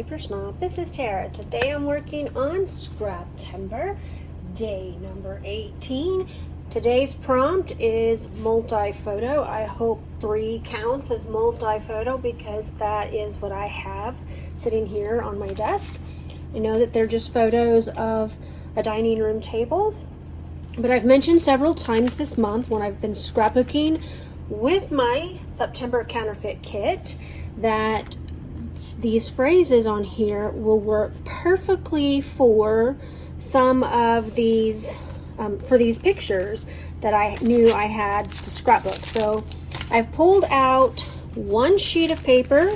Paper Snob. This is Tara. Today I'm working on Scraptember, day number 18. Today's prompt is multi-photo. I hope 3 counts as multi-photo because that is what I have sitting here on my desk. I know that they're just photos of a dining room table, but I've mentioned several times this month when I've been scrapbooking with my September counterfeit kit that these phrases on here will work perfectly for some of these for these pictures that I knew I had to scrapbook. So I've pulled out one full sheet of paper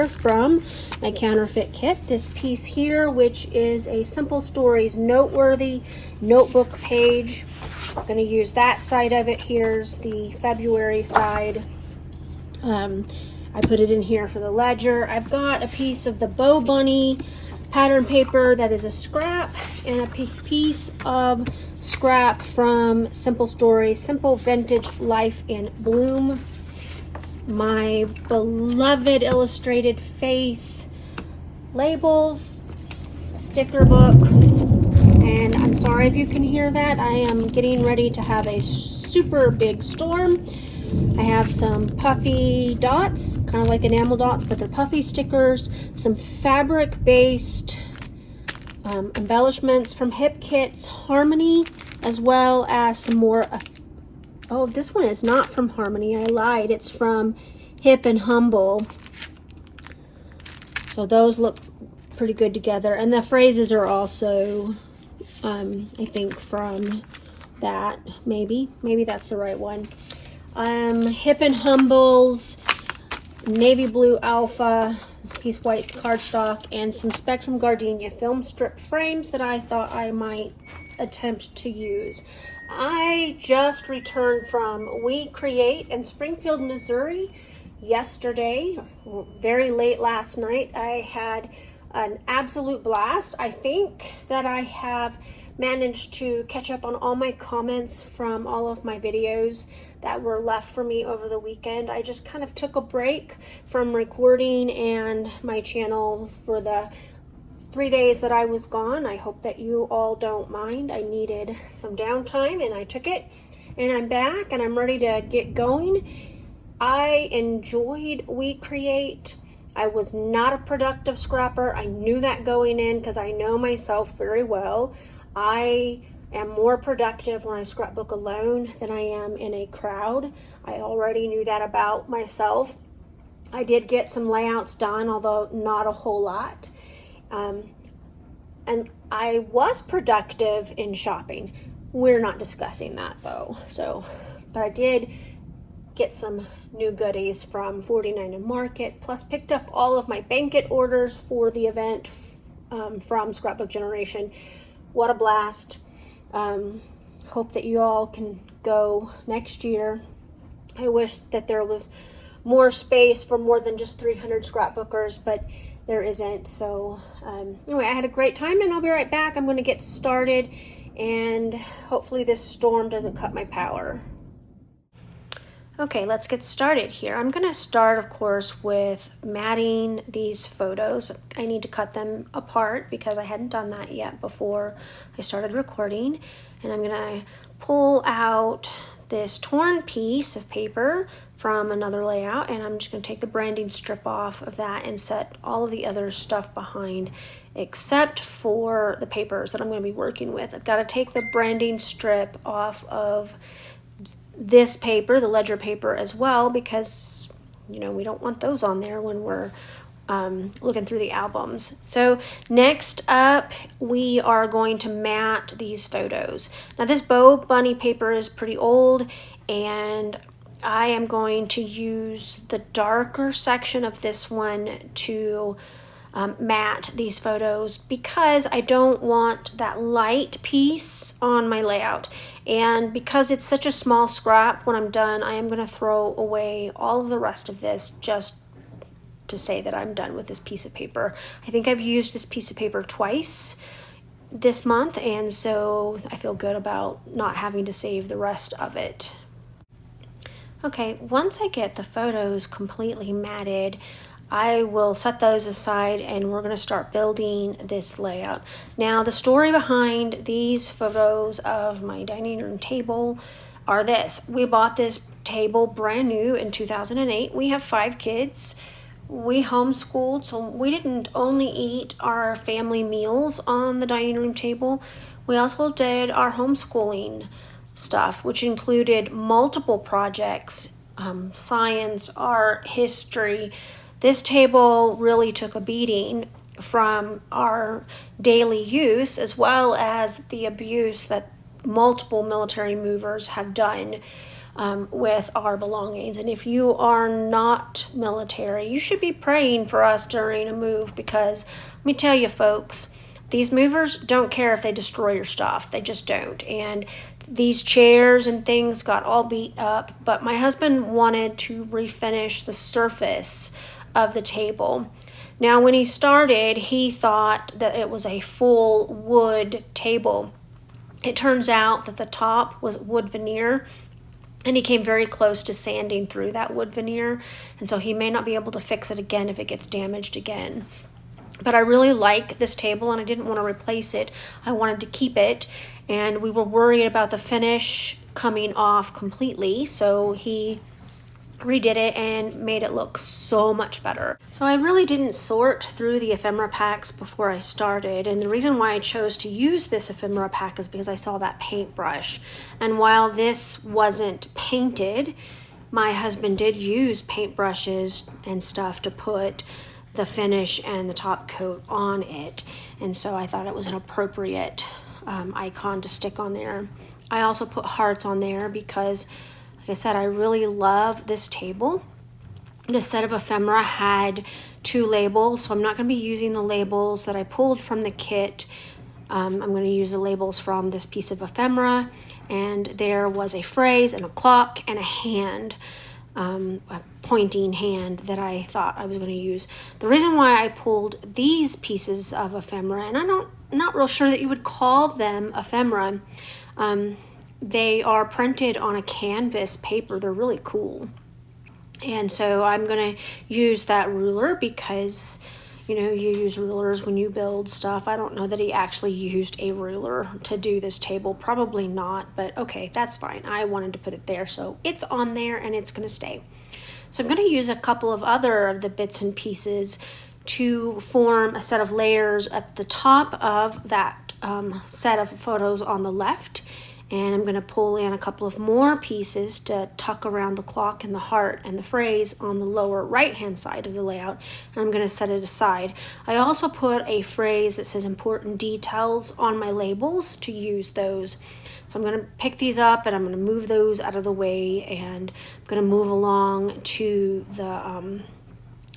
from my counterfeit kit. This piece here, which is a Simple Stories noteworthy notebook page. I'm going to use that side of it. Here's the February side. I put it in here for the ledger. I've got a piece of the Bow Bunny pattern paper that is a scrap, and a piece of scrap from Simple Stories, Simple Vintage Life in Bloom. My beloved Illustrated Faith labels, a sticker book, and I'm sorry if you can hear that. I am getting ready to have a super big storm. I have some puffy dots, kind of like enamel dots, but they're puffy stickers, some fabric-based embellishments from Hip Kits Harmony, as well as some more, oh, this one is not from Harmony, I lied, it's from Hip and Humble. So those look pretty good together, and the phrases are also, I think from that, maybe that's the right one. Hip and Humble's Navy Blue Alpha, this piece white cardstock, and some Spectrum Gardenia film strip frames that I thought I might attempt to use. I just returned from We Create in Springfield, Missouri yesterday, very late last night. I had an absolute blast. I think that I have managed to catch up on all my comments from all of my videos that were left for me over the weekend. I just kind of took a break from recording and my channel for the 3 days that I was gone. I hope that you all don't mind. I needed some downtime and I took it, and I'm back and I'm ready to get going. I enjoyed We Create. I was not a productive scrapper. I knew that going in because I know myself very well. I am more productive when I scrapbook alone than I am in a crowd. I already knew that about myself. I did get some layouts done, although not a whole lot. And I was productive in shopping. We're not discussing that though. But I did get some new goodies from 49 and Market, plus picked up all of my blanket orders for the event from Scrapbook Generation. What a blast. Hope that you all can go next year. I wish that there was more space for more than just 300 scrapbookers, but there isn't. So anyway, I had a great time, and I'll be right back. I'm going to get started, and hopefully this storm doesn't cut my power. Okay, let's get started here. I'm going to start, of course, with matting these photos. I need to cut them apart because I hadn't done that yet before I started recording. And I'm going to pull out this torn piece of paper from another layout, and I'm just going to take the branding strip off of that and set all of the other stuff behind, except for the papers that I'm going to be working with. I've got to take the branding strip off of this paper, the ledger paper, as well, because we don't want those on there when we're looking through the albums. So next up, we are going to mat these photos. Now this Bow Bunny paper is pretty old, and I am going to use the darker section of this one to mat these photos because I don't want that light piece on my layout. And because it's such a small scrap, when I'm done, I am going to throw away all of the rest of this just to say that I'm done with this piece of paper. I think I've used this piece of paper twice this month, and so I feel good about not having to save the rest of it. Okay, once I get the photos completely matted, I will set those aside and we're going to start building this layout. Now, the story behind these photos of my dining room table are this. We bought this table brand new in 2008. We have 5 kids. We homeschooled, so we didn't only eat our family meals on the dining room table. We also did our homeschooling stuff, which included multiple projects, science, art, history. This table really took a beating from our daily use, as well as the abuse that multiple military movers have done with our belongings. And if you are not military, you should be praying for us during a move, because let me tell you, folks, these movers don't care if they destroy your stuff. They just don't. And these chairs and things got all beat up, but my husband wanted to refinish the surface of the table. Now, when he started, he thought that it was a full wood table. It turns out that the top was wood veneer, and he came very close to sanding through that wood veneer, and so he may not be able to fix it again if it gets damaged again. But I really like this table, and I didn't want to replace it. I wanted to keep it, and we were worried about the finish coming off completely, so he redid it and made it look so much better. So I really didn't sort through the ephemera packs before I started, and the reason why I chose to use this ephemera pack is because I saw that paintbrush. And while this wasn't painted, my husband did use paintbrushes and stuff to put the finish and the top coat on it, and so I thought it was an appropriate icon to stick on there. I also put hearts on there because, like I said, I really love this table. The set of ephemera had 2 labels, so I'm not going to be using the labels that I pulled from the kit. I'm going to use the labels from this piece of ephemera, and there was a phrase and a clock and a hand, a pointing hand that I thought I was going to use. The reason why I pulled these pieces of ephemera, and I'm not real sure that you would call them ephemera, they are printed on a canvas paper. They're really cool. And so I'm going to use that ruler because, you use rulers when you build stuff. I don't know that he actually used a ruler to do this table. Probably not, but okay, that's fine. I wanted to put it there, so it's on there and it's going to stay. So I'm going to use a couple of other of the bits and pieces to form a set of layers at the top of that set of photos on the left. And I'm going to pull in a couple of more pieces to tuck around the clock and the heart and the phrase on the lower right hand side of the layout, and I'm going to set it aside. I also put a phrase that says important details on my labels to use those. So I'm going to pick these up and I'm going to move those out of the way, and I'm going to move along to the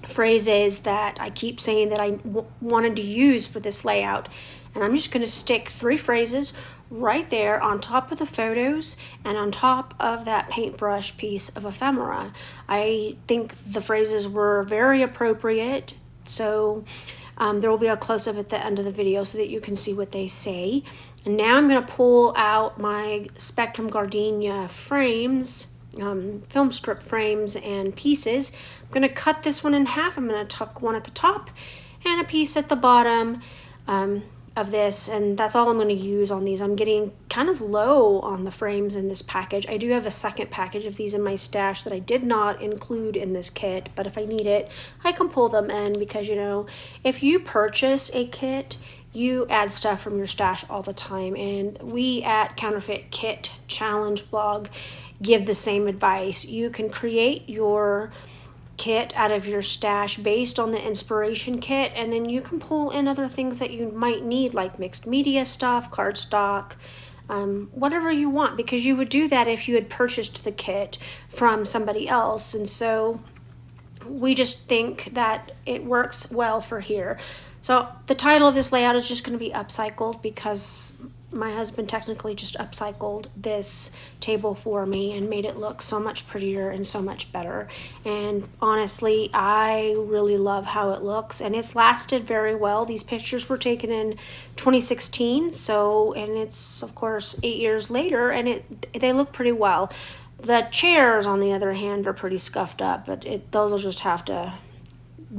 phrases that I keep saying that I wanted to use for this layout. And I'm just going to stick 3 phrases right there on top of the photos and on top of that paintbrush piece of ephemera. I think the phrases were very appropriate, so there will be a close-up at the end of the video so that you can see what they say. And now I'm going to pull out my Spectrum Gardenia frames, film strip frames and pieces. I'm going to cut this one in half. I'm going to tuck one at the top and a piece at the bottom of this, and that's all I'm going to use on these. I'm getting kind of low on the frames in this package. I do have a second package of these in my stash that I did not include in this kit, but if I need it, I can pull them in, because if you purchase a kit, you add stuff from your stash all the time, and we at Counterfeit Kit Challenge blog give the same advice. You can create your kit out of your stash based on the inspiration kit, and then you can pull in other things that you might need, like mixed media stuff, cardstock, whatever you want, because you would do that if you had purchased the kit from somebody else. And so we just think that it works well for here. So the title of this layout is just going to be upcycled, because my husband technically just upcycled this table for me and made it look so much prettier and so much better. And honestly, I really love how it looks, and it's lasted very well. These pictures were taken in 2016, and it's of course 8 years later, and they look pretty well. The chairs, on the other hand, are pretty scuffed up, but those will just have to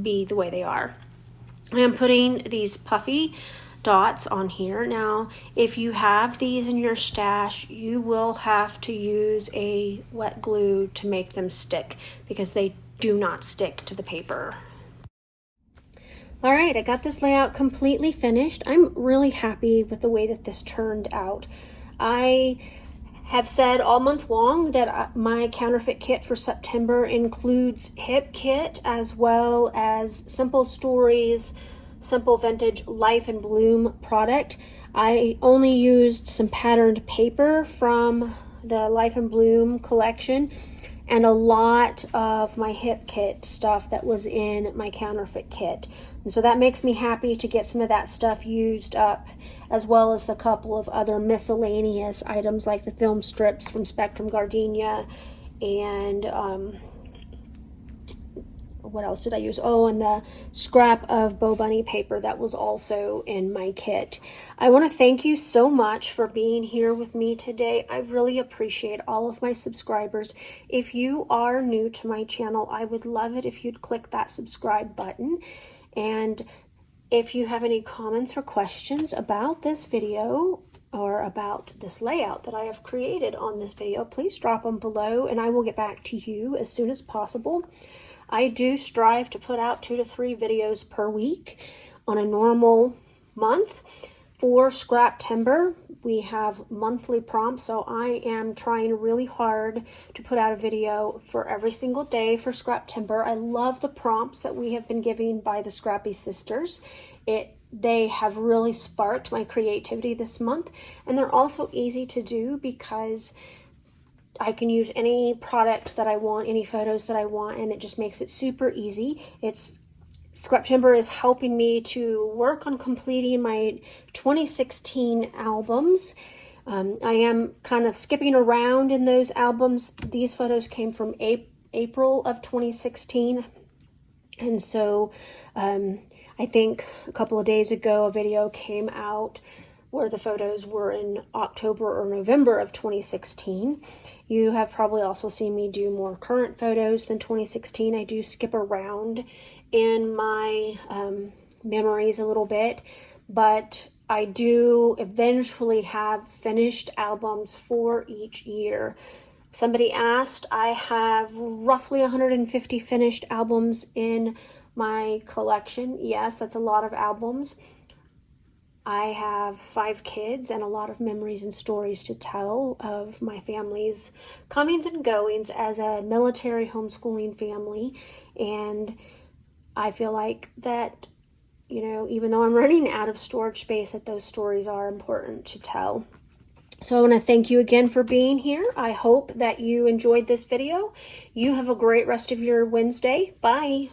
be the way they are. I am putting these puffy dots on here. Now, if you have these in your stash, you will have to use a wet glue to make them stick because they do not stick to the paper. All right, I got this layout completely finished. I'm really happy with the way that this turned out. I have said all month long that my counterfeit kit for September includes hip kit as well as Simple Stories, Simple Vintage Life in Bloom product. I only used some patterned paper from the Life in Bloom collection and a lot of my hip kit stuff that was in my counterfeit kit. And so that makes me happy to get some of that stuff used up, as well as the couple of other miscellaneous items like the film strips from Spectrum Gardenia and what else did I use? Oh, and the scrap of Bo Bunny paper that was also in my kit. I want to thank you so much for being here with me today. I really appreciate all of my subscribers. If you are new to my channel, I would love it if you'd click that subscribe button. And if you have any comments or questions about this video or about this layout that I have created on this video, please drop them below and I will get back to you as soon as possible. I do strive to put out 2 to 3 videos per week on a normal month. For Scraptember, we have monthly prompts, so I am trying really hard to put out a video for every single day for Scraptember. I love the prompts that we have been giving by the Scrappy Sisters. They have really sparked my creativity this month, and they're also easy to do because I can use any product that I want, any photos that I want, and it just makes it super easy. Scraptember is helping me to work on completing my 2016 albums. I am kind of skipping around in those albums. These photos came from April of 2016. And so I think a couple of days ago, a video came out where the photos were in October or November of 2016. You have probably also seen me do more current photos than 2016. I do skip around in my memories a little bit, but I do eventually have finished albums for each year. Somebody asked, I have roughly 150 finished albums in my collection. Yes, that's a lot of albums. I have 5 kids and a lot of memories and stories to tell of my family's comings and goings as a military homeschooling family. And I feel like that, you know, even though I'm running out of storage space, that those stories are important to tell. So I want to thank you again for being here. I hope that you enjoyed this video. You have a great rest of your Wednesday. Bye.